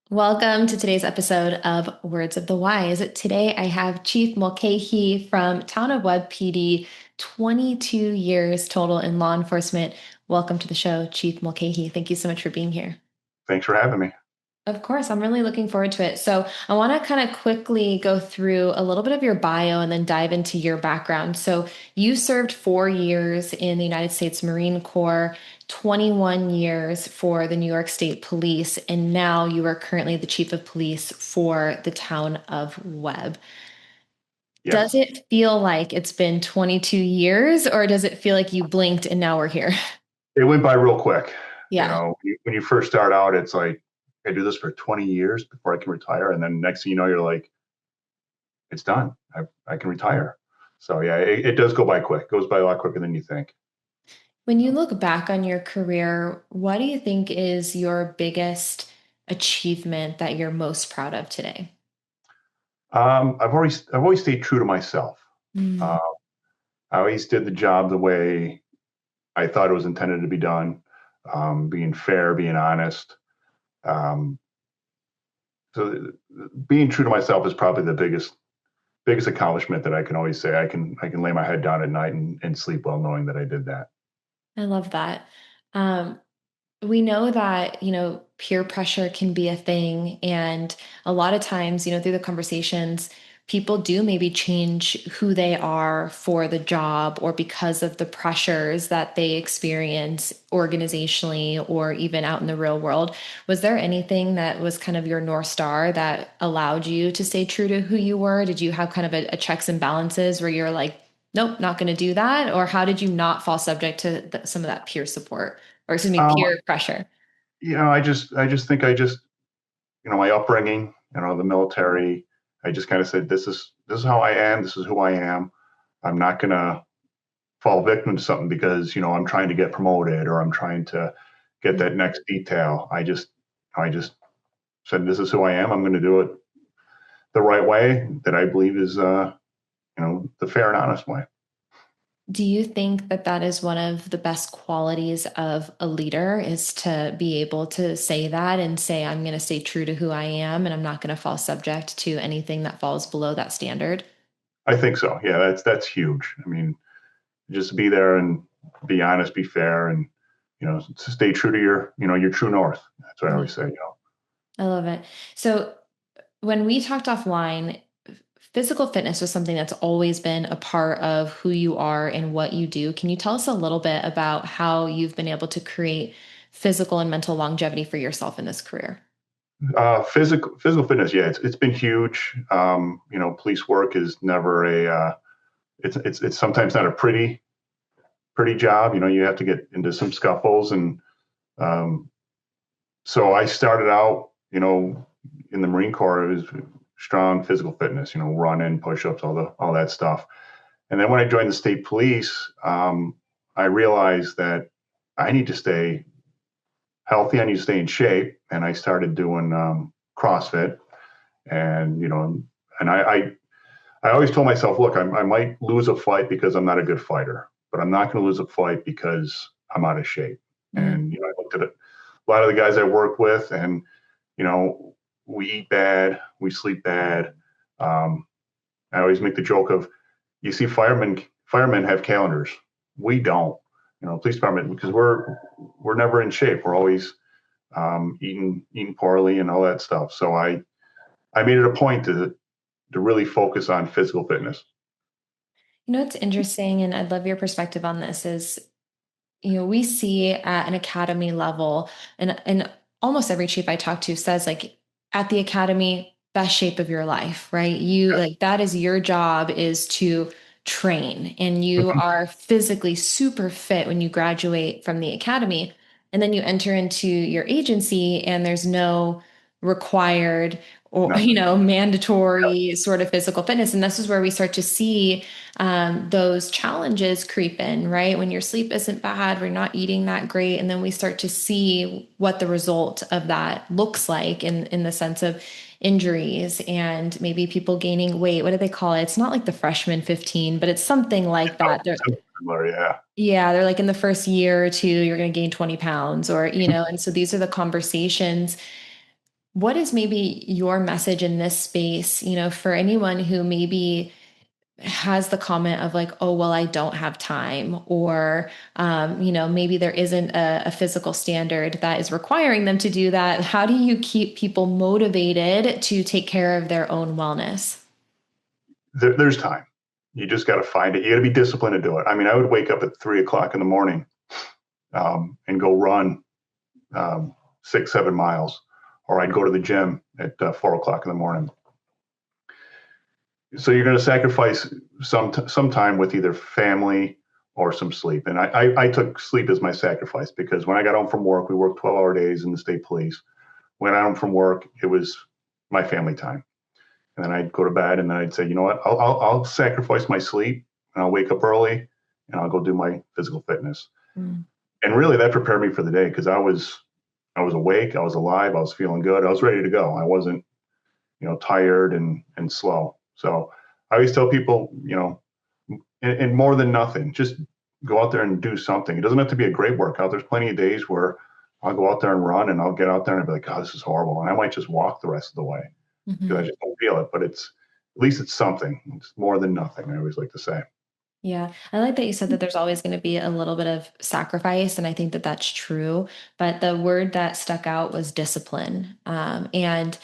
Welcome to today's episode of Words of the Wise. Today I have Chief Mulcahy from Town of Webb PD, 22 years total in law enforcement. Welcome to the show, Chief Mulcahy. Thank you so much for being here. Thanks for having me. Of course, I'm really looking forward to it. So, I want to kind of quickly go through a little bit of your bio and then dive into your background. So, you served 4 years in the United States Marine Corps, 21 years for the New York State Police, and now you are currently the chief of police for the town of Webb. Does Yes, it feel like it's been 22 years, or does it feel like you blinked and now we're here? it went by real quick. Yeah. When you first start out, it's like I do this for 20 years before I can retire, and then next thing you know, you're like, it's done. I can retire. So yeah, it does go by quick. It goes by a lot quicker than you think. When you look back on your career, what do you think is your biggest achievement that you're most proud of today? I've always stayed true to myself. Mm. Uh, I always did the job the way I thought it was intended to be done, being fair, being honest. Um, so being true to myself is probably the biggest accomplishment that I can always say. I can lay my head down at night and sleep well knowing that I did that. I love that. Um, we know that, peer pressure can be a thing. And a lot of times, through the conversations, people do maybe change who they are for the job or because of the pressures that they experience organizationally or even out in the real world. Was there anything that was kind of your North Star that allowed you to stay true to who you were? Did you have kind of a checks and balances where you're like, nope, not going to do that? Or how did you not fall subject to some of that peer support? Or excuse me, Um, peer pressure. I just think my upbringing, the military. I just kind of said, this is how I am. This is who I am. I'm not gonna fall victim to something because I'm trying to get promoted or I'm trying to get that next detail. I just said, this is who I am. I'm going to do it the right way that I believe is, the fair and honest way. Do you think that that is one of the best qualities of a leader is to be able to say that and say, I'm going to stay true to who I am and I'm not going to fall subject to anything that falls below that standard? I think so. Yeah, that's huge. I mean, just be there and be honest, be fair, and to stay true to your true north. That's what I Yeah, always say. I love it. So when we talked offline, physical fitness was something that's always been a part of who you are and what you do. Can you tell us a little bit about how you've been able to create physical and mental longevity for yourself in this career? Physical fitness. Yeah, it's been huge. Police work is never it's sometimes not a pretty job. You have to get into some scuffles, and um, so I started out, in the Marine Corps. It was strong physical fitness, running, push-ups, all that stuff. And then when I joined the state police, I realized that I need to stay healthy. I need to stay in shape, and I started doing CrossFit. And and I always told myself, look, I might lose a fight because I'm not a good fighter, but I'm not going to lose a fight because I'm out of shape. Mm. And I looked at a lot of the guys I work with, and you know, we eat bad, we sleep bad. Um, I always make the joke of, you see, firemen have calendars. We don't. Police department, because we're never in shape. We're always eating poorly and all that stuff. So I made it a point to really focus on physical fitness. It's interesting, and I'd love your perspective on this, is, we see at an academy level, and almost every chief I talk to says, like, at the academy, best shape of your life, right? You like that is your job is to train, and you Mhm. are physically super fit when you graduate from the academy. And then you enter into your agency, and there's no required or, Nothing. mandatory sort of physical fitness. And this is where we start to see those challenges creep in, right? When your sleep isn't bad, we're not eating that great. And then we start to see what the result of that looks like in the sense of injuries and maybe people gaining weight. What do they call it? It's not like the freshman 15, but it's something like that. Something similar, yeah. Yeah, they're like in the first year or two, you're going to gain 20 pounds or, and so these are the conversations. what is maybe your message in this space, for anyone who maybe has the comment of like, oh, well, I don't have time, or, maybe there isn't a physical standard that is requiring them to do that. How do you keep people motivated to take care of their own wellness? There's time. You just got to find it. You got to be disciplined to do it. I mean, I would wake up at 3 o'clock in the morning and go run 6, 7 miles, or I'd go to the gym at 4 o'clock in the morning. So you're going to sacrifice some time with either family or some sleep. And I took sleep as my sacrifice because when I got home from work, we worked 12-hour days in the state police. When I got home from work, it was my family time. And then I'd go to bed and then I'd say, you know what, I'll sacrifice my sleep and I'll wake up early and I'll go do my physical fitness. Mm. And really that prepared me for the day because I was awake, I was alive, I was feeling good, I was ready to go. I wasn't, tired and slow. So I always tell people, and more than nothing, just go out there and do something. It doesn't have to be a great workout. There's plenty of days where I'll go out there and run and I'll get out there and I'll be like, oh, this is horrible. And I might just walk the rest of the way because I Mhm. just don't feel it. But at least it's something. It's more than nothing, I always like to say. Yeah, I like that you said that there's always going to be a little bit of sacrifice, and I think that that's true. But the word that stuck out was discipline. And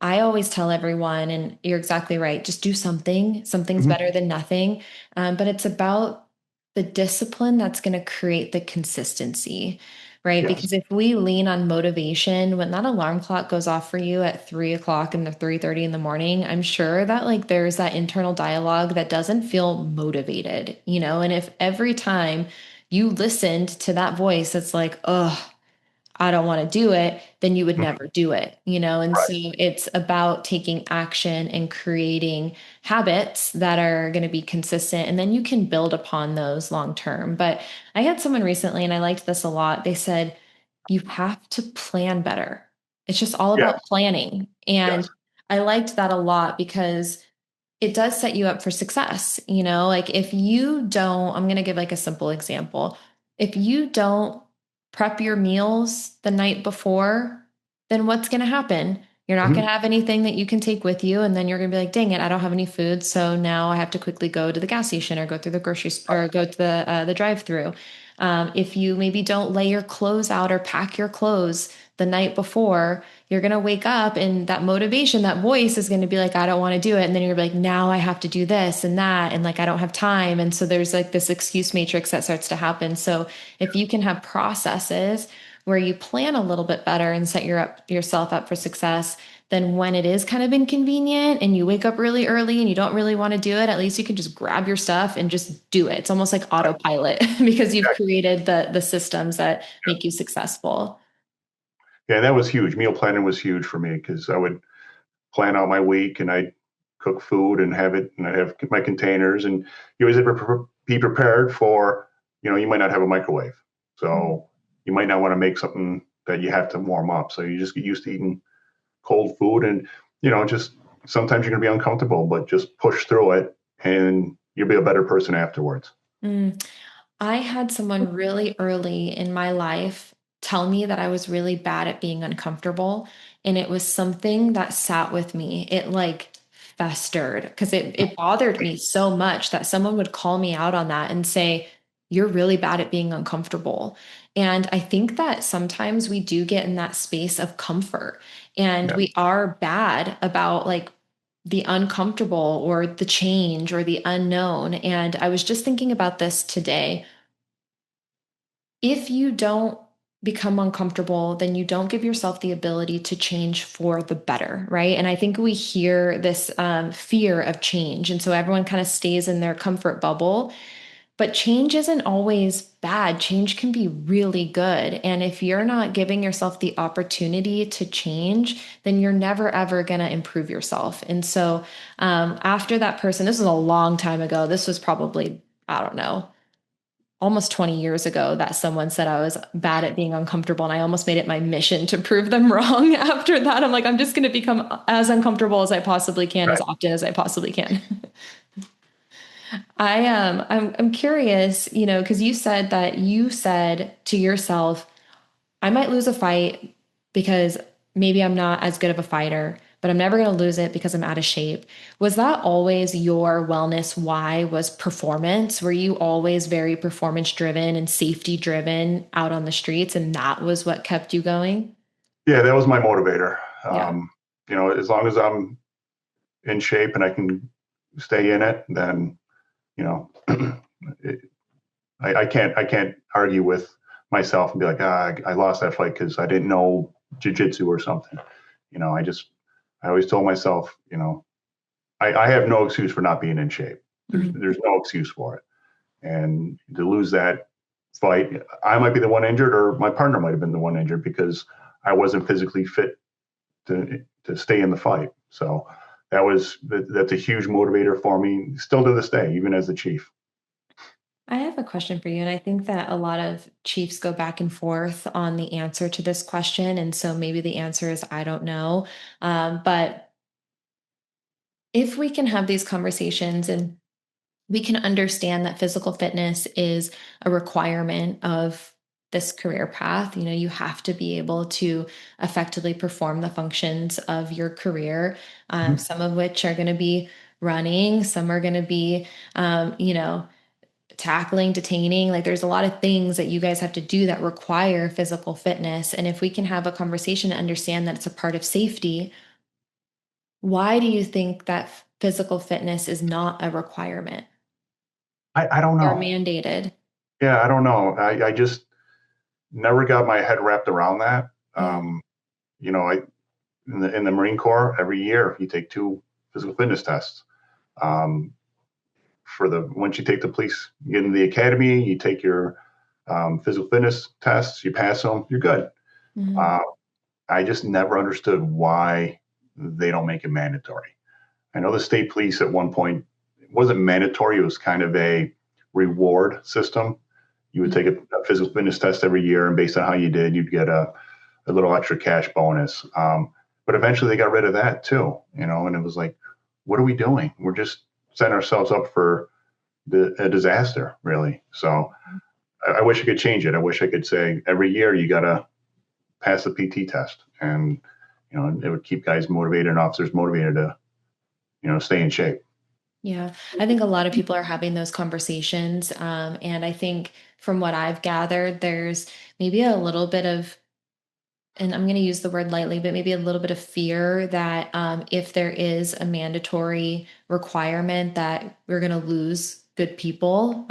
I always tell everyone, and you're exactly right, just do something. Something's Mm-hmm. better than nothing. But it's about the discipline that's going to create the consistency, right? Yes. Because if we lean on motivation, when that alarm clock goes off for you at 3 o'clock and the 3:30 in the morning, I'm sure that like there's that internal dialogue that doesn't feel motivated, and if every time you listened to that voice, it's like, oh, I don't want to do it, then you would Mhm. never do it, And so Right. it's about taking action and creating habits that are going to be consistent. And then you can build upon those long term. But I had someone recently, and I liked this a lot. They said, you have to plan better. It's just all Yes. about planning. Yes. And I liked that a lot because it does set you up for success. Like if you don't, I'm going to give like a simple example. If you don't prep your meals the night before, then what's going to happen? You're not going Mm-hmm. to have anything that you can take with you. And then you're going to be like, dang it, I don't have any food. So now I have to quickly go to the gas station or go through the grocery store or go to the drive through. If you maybe don't lay your clothes out or pack your clothes the night before, you're going to wake up and that motivation, that voice is going to be like, I don't want to do it. And then you're like, now I have to do this and that. And like, I don't have time. And so there's like this excuse matrix that starts to happen. So if you can have processes where you plan a little bit better and set yourself up for success, then when it is kind of inconvenient and you wake up really early and you don't really want to do it, at least you can just grab your stuff and just do it. It's almost like Right. autopilot because you've Yeah. created the systems that make you successful. Yeah, that was huge. Meal planning was huge for me because I would plan out my week and I'd cook food and have it and I'd have my containers and you always have to be prepared for, you might not have a microwave. So you might not want to make something that you have to warm up. So you just get used to eating cold food and, just sometimes you're going to be uncomfortable, but just push through it and you'll be a better person afterwards. Mm. I had someone really early in my life tell me that I was really bad at being uncomfortable. And it was something that sat with me. It like festered because it bothered me so much that someone would call me out on that and say, you're really bad at being uncomfortable. And I think that sometimes we do get in that space of comfort and Yeah. we are bad about like the uncomfortable or the change or the unknown. And I was just thinking about this today. If you don't become uncomfortable, then you don't give yourself the ability to change for the better, right? And I think we hear this fear of change. And so everyone kind of stays in their comfort bubble. But change isn't always bad. Change can be really good. And if you're not giving yourself the opportunity to change, then you're never, ever going to improve yourself. And so after that person, this was a long time ago. This was probably, I don't know, almost 20 years ago that someone said I was bad at being uncomfortable. And I almost made it my mission to prove them wrong after that. I'm like, I'm just going to become as uncomfortable as I possibly can, as Right. often as I possibly can. I'm curious, because you said that you said to yourself, I might lose a fight because maybe I'm not as good of a fighter, but I'm never going to lose it because I'm out of shape. Was that always your wellness why was performance? Were you always very performance driven and safety driven out on the streets, and that was what kept you going? Yeah, that was my motivator. Yeah. As long as I'm in shape and I can stay in it, then you know, it, I can't argue with myself and be like, I lost that fight because I didn't know jujitsu or something. I always told myself, I have no excuse for not being in shape. Mhm. There's no excuse for it. And to lose that fight, I might be the one injured, or my partner might have been the one injured because I wasn't physically fit to stay in the fight. So that's a huge motivator for me, still to this day, even as the chief. I have a question for you, and I think that a lot of chiefs go back and forth on the answer to this question. And so maybe the answer is I don't know. But if we can have these conversations and we can understand that physical fitness is a requirement of this career path. You have to be able to effectively perform the functions of your career, Mm-hmm. some of which are going to be running, some are going to be, tackling, detaining. Like there's a lot of things that you guys have to do that require physical fitness. And if we can have a conversation and understand that it's a part of safety, why do you think that physical fitness is not a requirement I don't or know. mandated? Yeah, I don't know. I just never got my head wrapped around that. Yeah. I in the Marine Corps every year you take two physical fitness tests. Um, for the once you take the police, you get into the academy, you take your physical fitness tests, you pass them, you're good. Mhm. Uh, I just never understood why they don't make it mandatory. I know the state police at one point it wasn't mandatory; it was kind of a reward system. You would take a physical fitness test every year, and based on how you did, you'd get a little extra cash bonus. But eventually, they got rid of that too. And it was like, what are we doing? We're just setting ourselves up for a disaster, really. So I wish I could change it. I wish I could say every year you got to pass the PT test, and it would keep guys motivated and officers motivated to stay in shape. Yeah, I think a lot of people are having those conversations. And I think from what I've gathered, there's maybe a little bit of, and I'm going to use the word lightly, but maybe a little bit of fear that if there is a mandatory requirement, that we're going to lose good people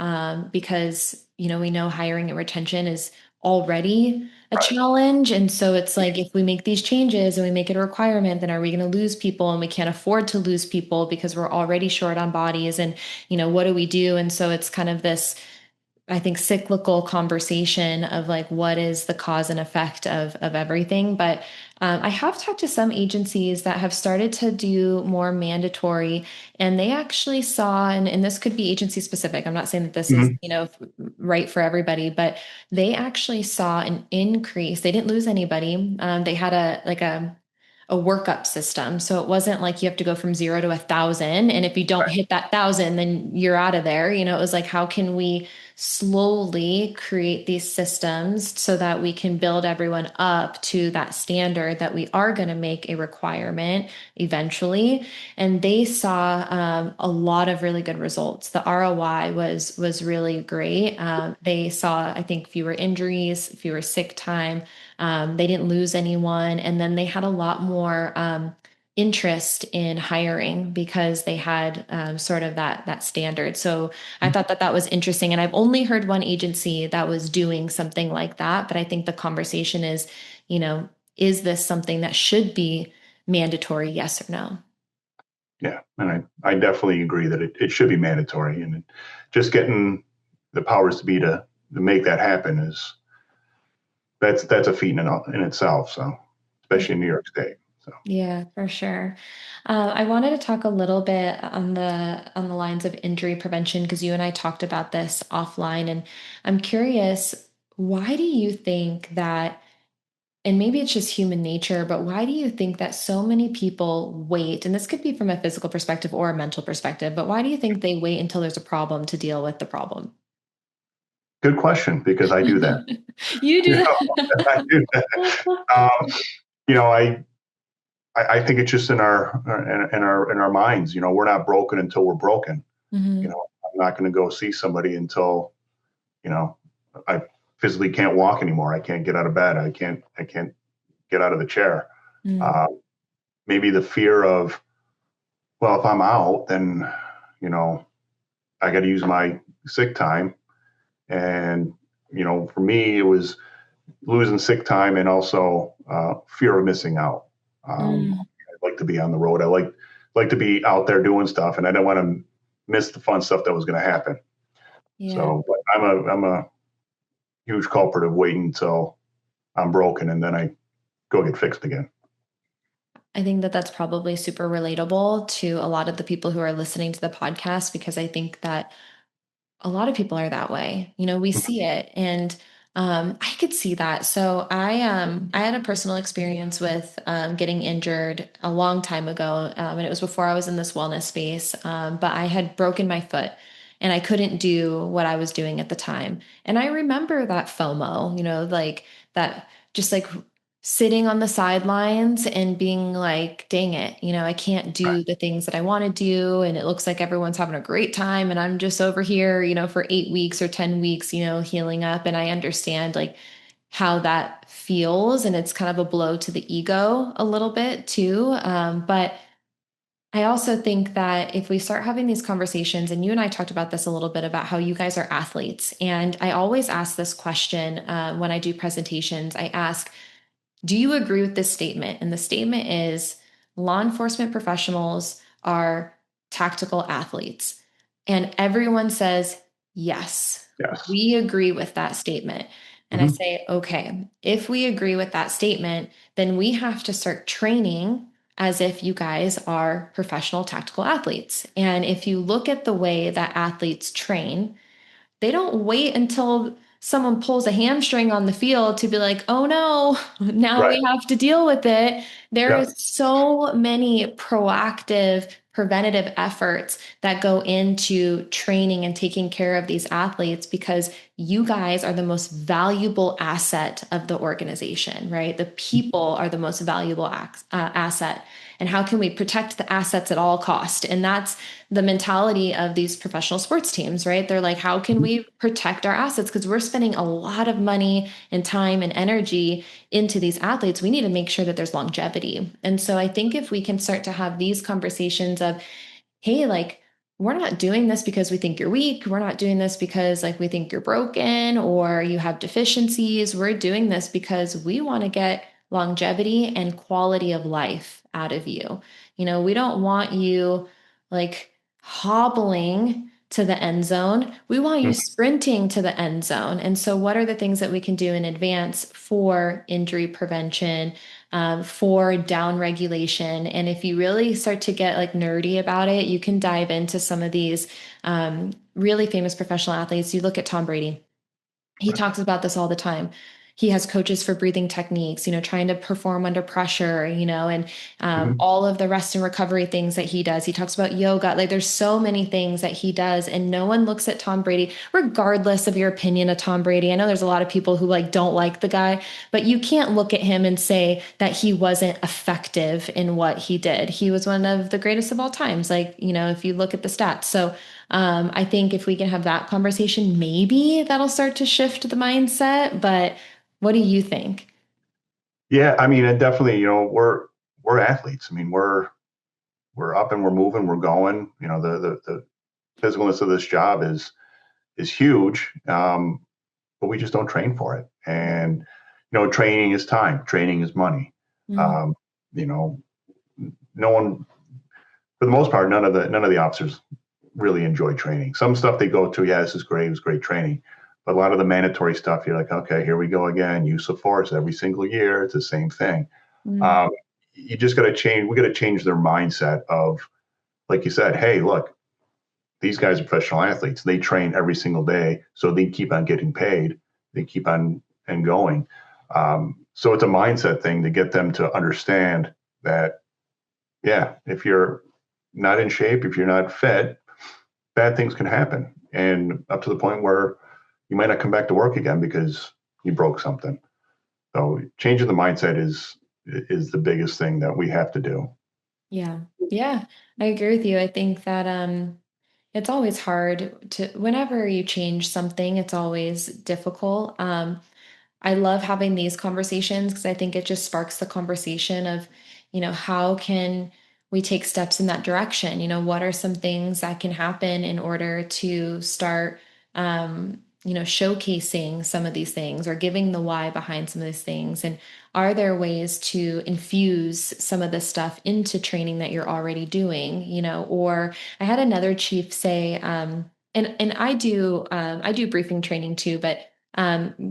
because we know hiring and retention is already a Right. challenge, and so it's like if we make these changes and we make it a requirement, then are we going to lose people? And we can't afford to lose people because we're already short on bodies. And what do we do? And so it's kind of this, I think, cyclical conversation of like what is the cause and effect of everything. But I have talked to some agencies that have started to do more mandatory, and they actually saw, and this could be agency specific. I'm not saying that this is Mm-hmm. right for everybody, but they actually saw an increase. They didn't lose anybody. They had a workup system. So it wasn't like you have to go from 0 to 1,000. And if you don't Right. hit that 1,000, then you're out of there. It was like, how can we slowly create these systems so that we can build everyone up to that standard that we are going to make a requirement eventually? And they saw a lot of really good results. The ROI was really great. They saw, I think, fewer injuries, fewer sick time. They didn't lose anyone, and then they had a lot more interest in hiring because they had sort of that standard. So I thought that that was interesting, and I've only heard one agency that was doing something like that. But I think the conversation is, you know, is this something that should be mandatory? Yes or no? Yeah, and I definitely agree that it should be mandatory, and just getting the powers to be to make that happen is that's a feat in itself. So, especially in New York State. So, Yeah, for sure. I wanted to talk a little bit on the lines of injury prevention because you and I talked about this offline, and I'm curious, why do you think that, and maybe it's just human nature, but why do you think that so many people wait, and this could be from a physical perspective or a mental perspective, but why do you think they wait until there's a problem to deal with the problem? good question because I do that. You do I do that. Um, you know, I think it's just in our minds. You know, we're not broken until we're broken. You Hmm. know, I'm not going to go see somebody until, you know, I physically can't walk anymore. I can't get out of bed. I can't get out of the chair. Mm. Uh, Maybe the fear of, well, if I'm out, then, you know, I got to use my sick time. And, you know, for me, it was losing sick time and also fear of missing out. Mm. I'd like to be on the road. I like to be out there doing stuff, and I didn't want to miss the fun stuff that was going to happen. Yeah. So, but I'm a huge culprit of waiting until I'm broken and then I go get fixed again. I think that that's probably super relatable to a lot of the people who are listening to the podcast because I think that a lot of people are that way. You know, we see it and I could see that. So I had a personal experience with getting injured a long time ago. And it was before I was in this wellness space. But I had broken my foot and I couldn't do what I was doing at the time. And I remember that FOMO, you know, like that just like sitting on the sidelines and being like, dang it, you know, I can't do the things that I want to do. And it looks like everyone's having a great time. And I'm just over here, you know, for 8 weeks or 10 weeks, you know, healing up. And I understand like how that feels. And it's kind of a blow to the ego a little bit too. But I also think that if we start having these conversations, and you and I talked about this a little bit about how you guys are athletes, and I always ask this question when I do presentations. I ask, do you agree with this statement? And the statement is law enforcement professionals are tactical athletes. And everyone says, yes, Yes. we agree with that statement. And I Mm-hmm. say, okay, if we agree with that statement, then we have to start training as if you guys are professional tactical athletes. And if you look at the way that athletes train, they don't wait until someone pulls a hamstring on the field to be like, oh no, now Right. we have to deal with it. There Yeah. is so many proactive, preventative efforts that go into training and taking care of these athletes because you guys are the most valuable asset of the organization, right? The people are the most valuable asset. And how can we protect the assets at all cost? And that's the mentality of these professional sports teams, right? They're like, how can we protect our assets? Because we're spending a lot of money and time and energy into these athletes. We need to make sure that there's longevity. And so I think if we can start to have these conversations of, hey, like, we're not doing this because we think you're weak. We're not doing this because like we think you're broken or you have deficiencies. We're doing this because we want to get longevity and quality of life out of you. You know, we don't want you like hobbling to the end zone. We want you Mhm. sprinting to the end zone. And so, what are the things that we can do in advance for injury prevention, for down regulation? And if you really start to get like nerdy about it, you can dive into some of these really famous professional athletes. You look at Tom Brady, he Right. talks about this all the time. He has coaches for breathing techniques, you know, trying to perform under pressure, you know, and Mm-hmm. all of the rest and recovery things that he does. He talks about yoga. Like there's so many things that he does, and no one looks at Tom Brady, regardless of your opinion of Tom Brady. I know there's a lot of people who like don't like the guy, but you can't look at him and say that he wasn't effective in what he did. He was one of the greatest of all times. Like, you know, if you look at the stats. So I think if we can have that conversation, maybe that'll start to shift the mindset. But what do you think? Yeah. I mean, and definitely, you know, we're athletes. I mean, we're up and we're moving, we're going. You know, the physicalness of this job is huge, but we just don't train for it. And you know, training is time, training is money. Mm, Um, you know, no one, for the most part, none of the officers really enjoy training. Some stuff they go to, yeah, this is great, it was great training. But a lot of the mandatory stuff, you're like, okay, here we go again. Use of force every single year. It's the same thing. mm, Um, you just got to change. We got to change their mindset of, like you said, hey, look, these guys are professional athletes. They train every single day, so they keep on getting paid. They keep on and going. So it's a mindset thing to get them to understand that, yeah, if you're not in shape, if you're not fit, bad things can happen, and up to the point where you might not come back to work again because you broke something. So changing the mindset is the biggest thing that we have to do. Yeah. Yeah. I agree with you. I think that it's always hard to whenever you change something, it's always difficult. I love having these conversations because I think it just sparks the conversation of, how can we take steps in that direction? What are some things that can happen in order to start, showcasing some of these things or giving the why behind some of these things? And are there ways to infuse some of this stuff into training that you're already doing? Or I had another chief say, and I do briefing training too, but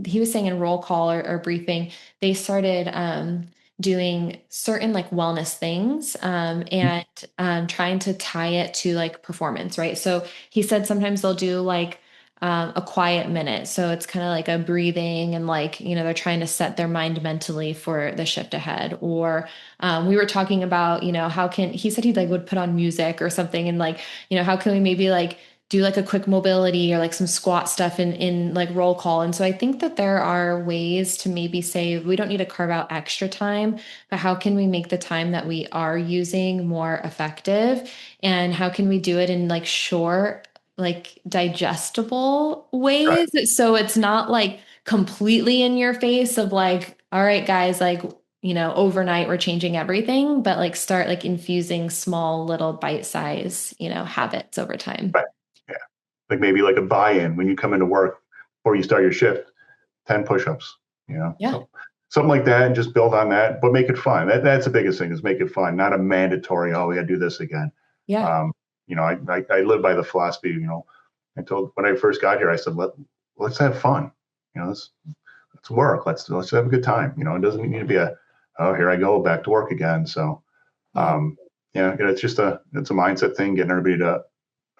he was saying in roll call or briefing, they started doing certain like wellness things and trying to tie it to like performance, right? So he said sometimes they'll do like a quiet minute. So it's kind of like a breathing and like, they're trying to set their mind mentally for the shift ahead. Or we were talking about, he said he like would put on music or something and like, how can we maybe like do like a quick mobility or like some squat stuff in like roll call. And so I think that there are ways to maybe say we don't need to carve out extra time, but how can we make the time that we are using more effective? And how can we do it in like short, like digestible Right. ways? So it's not like completely in your face of like, all right, guys, like overnight we're changing everything, but like start like infusing small little bite size, habits over time. Right. Yeah. Like maybe like a buy-in when you come into work before you start your shift, 10 push-ups, Yeah. so something like that, and just build on that, but make it fun. That's the biggest thing, is make it fun, not a mandatory, oh, we got to do this again. Yeah. Um, I live by the philosophy, I told when I first got here, I said, let's have fun. Let's work. Let's have a good time. It doesn't need to be oh, here I go back to work again. So, Yeah. yeah, it's a mindset thing, getting everybody to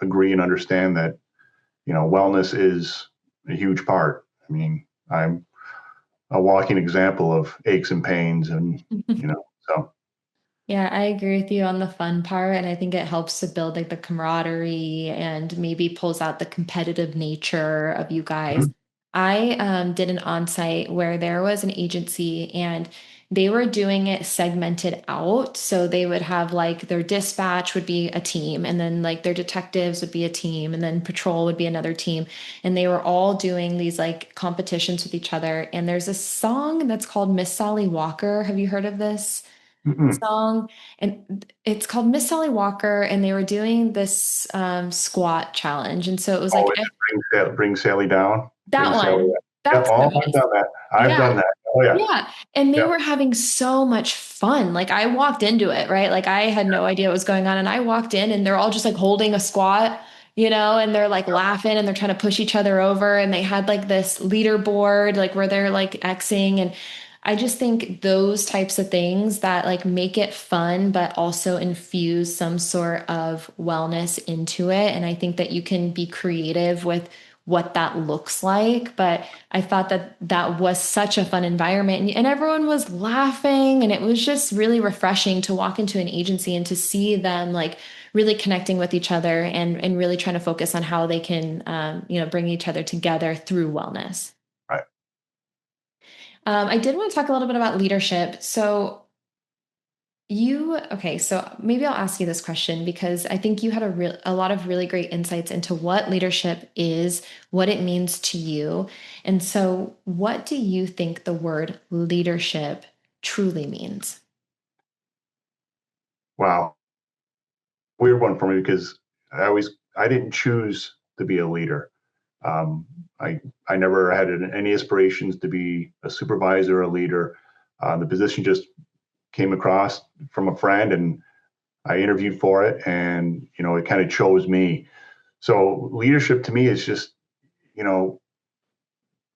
agree and understand that, wellness is a huge part. I mean, I'm a walking example of aches and pains, and, so. Yeah, I agree with you on the fun part. And I think it helps to build like the camaraderie and maybe pulls out the competitive nature of you guys. Mhm. I did an on-site where there was an agency and they were doing it segmented out. So they would have like their dispatch would be a team, and then like their detectives would be a team, and then patrol would be another team. And they were all doing these like competitions with each other. And there's a song that's called Miss Sally Walker. Have you heard of this Mm-mm. song? And it's called Miss Sally Walker, and they were doing this squat challenge. And so it was Oh, like is it bring Sally down? that Bring Sally one. down. Yep. That's what Oh, it I've was. done that. I've done Yeah. that. Oh, yeah. Yeah. And they Yep. were having so much fun. Like I walked into it, right? Like I had no idea what was going on. And I walked in and they're all just like holding a squat, and they're like laughing and they're trying to push each other over. And they had like this leaderboard, like where they're like Xing. And I just think those types of things that like make it fun, but also infuse some sort of wellness into it. And I think that you can be creative with what that looks like. But I thought that that was such a fun environment, and everyone was laughing, and it was just really refreshing to walk into an agency and to see them like really connecting with each other and really trying to focus on how they can bring each other together through wellness. Right. I did want to talk a little bit about leadership. Okay, so maybe I'll ask you this question because I think you had a lot of really great insights into what leadership is, what it means to you. And so what do you think the word leadership truly means? Wow. Weird one for me, because I didn't choose to be a leader. Um, I I never had any aspirations to be a supervisor or a leader. The position just came across from a friend, and I interviewed for it, and it kind of chose me. So leadership to me is just, you know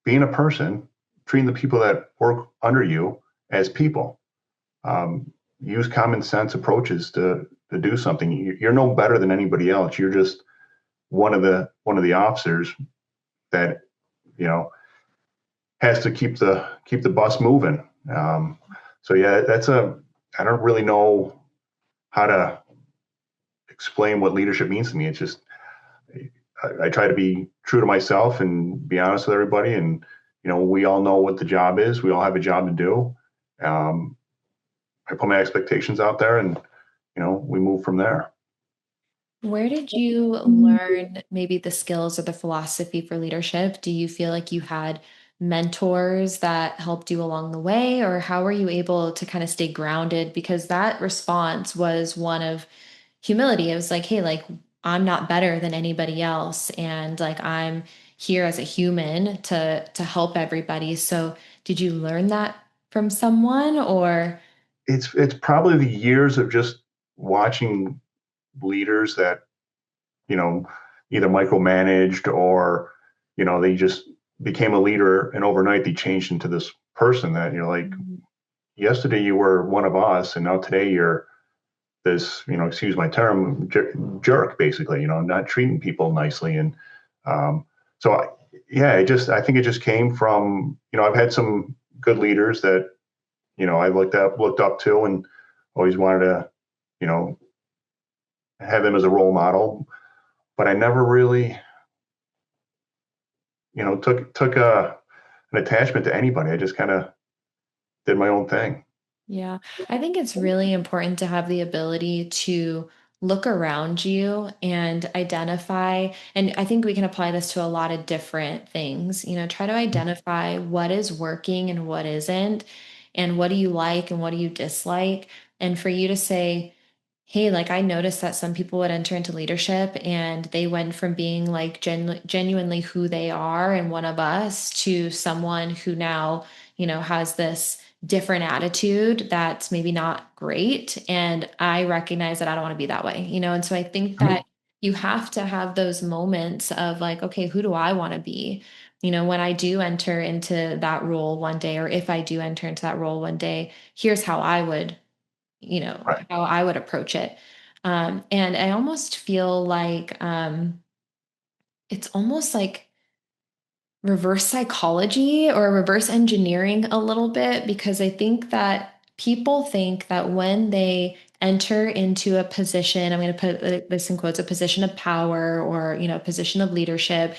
being a person, treating the people that work under you as people. Um, Use common sense approaches to do something. You're no better than anybody else. You're just one of the officers that you know has to keep the bus moving. So yeah, I don't really know how to explain what leadership means to me. It's just I try to be true to myself and be honest with everybody. And we all know what the job is. We all have a job to do. Um, I put my expectations out there, and we move from there. Where did you learn maybe the skills or the philosophy for leadership? Do you feel like you had mentors that helped you along the way, or how were you able to kind of stay grounded? Because that response was one of humility. It was like, hey, like, I'm not better than anybody else, and like, I'm here as a human to help everybody. So, did you learn that from someone, or? It's probably the years of just watching leaders that you know either micromanaged, or they just became a leader, and overnight they changed into this person that you're like, yesterday you were one of us, and now today you're this, excuse my term, jerk, basically, not treating people nicely. And um, so, yeah, I think it just came from, I've had some good leaders that, I looked up to, and always wanted to, you know, have them as a role model. But I never really, took an attachment to anybody. I just kind of did my own thing. Yeah, I think it's really important to have the ability to look around you and identify. And I think we can apply this to a lot of different things. Try to identify what is working and what isn't, and what do you like and what do you dislike. And for you to say, hey, like, I noticed that some people would enter into leadership and they went from being like genuinely who they are and one of us to someone who now, has this different attitude that's maybe not great. And I recognize that I don't want to be that way. And so I think Mhm. that you have to have those moments of like, okay, who do I want to be? When I do enter into that role one day, or if I do enter into that role one day, here's how I would, Right. how I would approach it. And I almost feel like it's almost like reverse psychology or reverse engineering a little bit, because I think that people think that when they enter into a position, I'm going to put this in quotes, a position of power, or a position of leadership,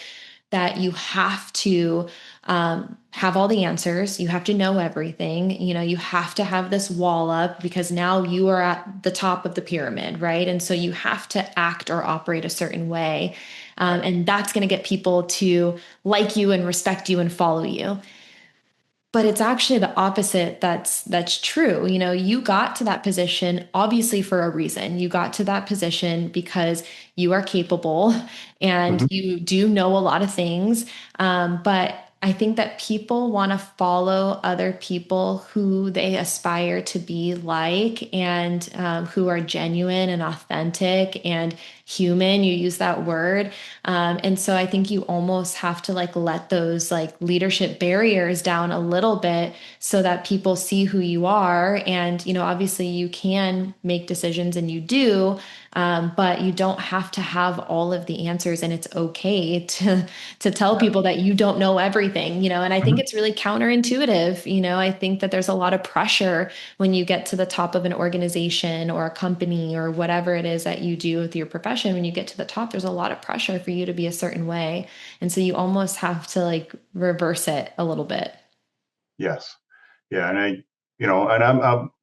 that you have to have all the answers. You have to know everything. You have to have this wall up because now you are at the top of the pyramid, right? And so you have to act or operate a certain way. Right. And that's going to get people to like you and respect you and follow you. But it's actually the opposite that's true. You got to that position obviously for a reason. You got to that position because you are capable and Mhm. you do know a lot of things. But I think that people want to follow other people who they aspire to be like, and who are genuine and authentic and human. You use that word. And so I think you almost have to like let those like leadership barriers down a little bit so that people see who you are. And, obviously you can make decisions and you do, but you don't have to have all of the answers. And it's okay to tell Yeah. people that you don't know everything, and I think Mhm. it's really counterintuitive. I think that there's a lot of pressure when you get to the top of an organization or a company or whatever it is that you do with your profession. When you get to the top, there's a lot of pressure for you to be a certain way. And so you almost have to like reverse it a little bit. Yes. Yeah. And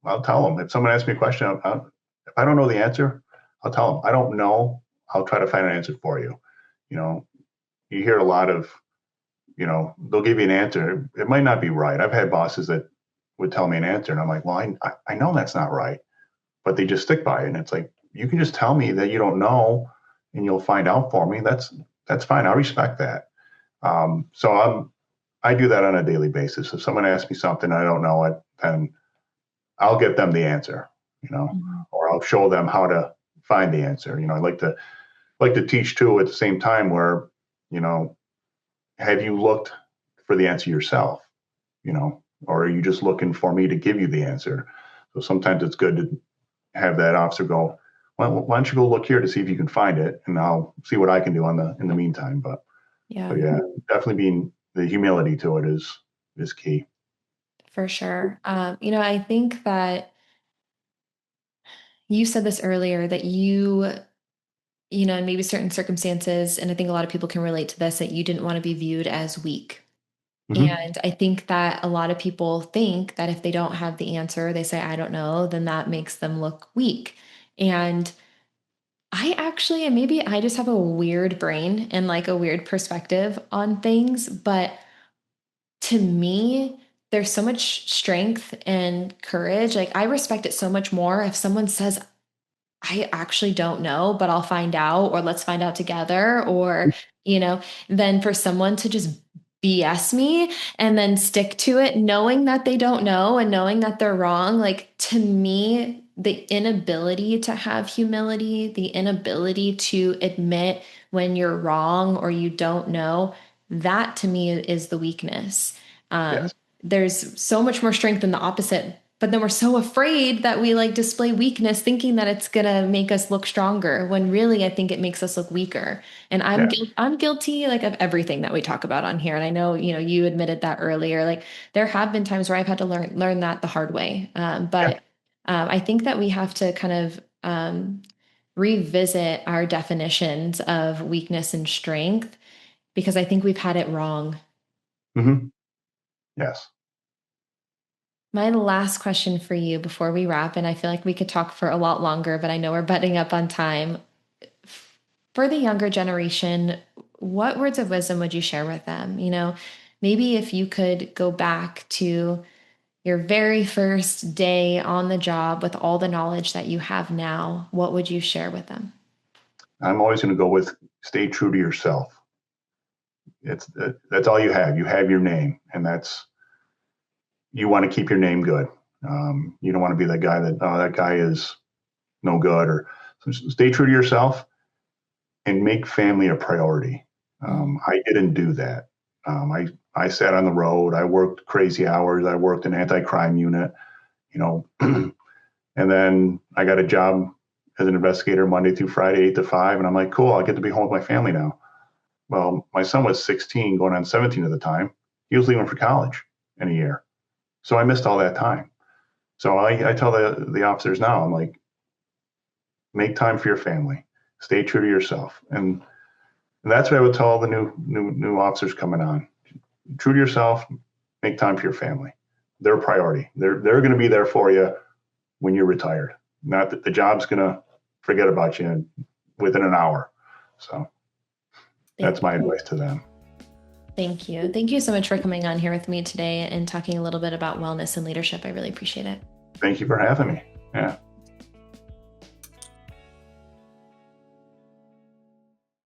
I'll tell them if someone asks me a question, if I don't know the answer, I'll tell them I don't know. I'll try to find an answer for you. You know, you hear a lot of, they'll give you an answer. It might not be right. I've had bosses that would tell me an answer, and I'm like, well, I know that's not right, but they just stick by it. And it's like, you can just tell me that you don't know, and you'll find out for me. That's fine. I respect that. So I do that on a daily basis. If someone asks me something I don't know it, then I'll get them the answer, Mhm. or I'll show them how to find the answer. I like to teach too at the same time, where, you know, have you looked for the answer yourself, or are you just looking for me to give you the answer? So sometimes it's good to have that officer go, well, why don't you go look here to see if you can find it, and I'll see what I can do in the meantime. But Yeah, yeah, definitely being the humility to it is key. for sure. I think that you said this earlier that in maybe certain circumstances, and I think a lot of people can relate to this, that you didn't want to be viewed as weak. Hmm. And I think that a lot of people think that if they don't have the answer, they say, I don't know, then that makes them look weak. And I actually, and maybe I just have a weird brain and like a weird perspective on things, but to me, there's so much strength and courage. Like, I respect it so much more if someone says, I actually don't know, but I'll find out, or let's find out together, or, you know, than for someone to just BS me and then stick to it, knowing that they don't know and knowing that they're wrong. Like, to me, the inability to have humility, the inability to admit when you're wrong or you don't know, that to me is the weakness. Yes. There's so much more strength in the opposite, but then we're so afraid that we like display weakness thinking that it's going to make us look stronger when really I think it makes us look weaker. And Yeah. I'm guilty like of everything that we talk about on here. And I know, you admitted that earlier. Like, there have been times where I've had to learn that the hard way. Yeah. But I think that we have to kind of revisit our definitions of weakness and strength, because I think we've had it wrong. Hmm. Yes. My last question for you before we wrap, and I feel like we could talk for a lot longer, but I know we're butting up on time. For the younger generation, what words of wisdom would you share with them? Maybe if you could go back to your very first day on the job with all the knowledge that you have now, what would you share with them? I'm always going to go with stay true to yourself. That's all you have. You have your name, and that's you want to keep your name good. You don't want to be that guy that that guy is no good. Or so stay true to yourself and make family a priority. Mm, I didn't do that. I sat on the road. I worked crazy hours. I worked an anti-crime unit. You know, and then I got a job as an investigator Monday through Friday, 8 to 5, and I'm like, cool. I get to be home with my family now. Well, my son was 16, going on 17 at the time. He was leaving for college in a year. So I missed all that time. So I tell the officers now, I'm like, make time for your family, stay true to yourself. And that's what I would tell all the new officers coming on. True to yourself, make time for your family. They're a priority. They're going to be there for you when you're retired. Not that the job's going to forget about you within an hour. So that's thank my you. advice to them. Thank you. Thank you so much for coming on here with me today and talking a little bit about wellness and leadership. I really appreciate it. Thank you for having me. Yeah.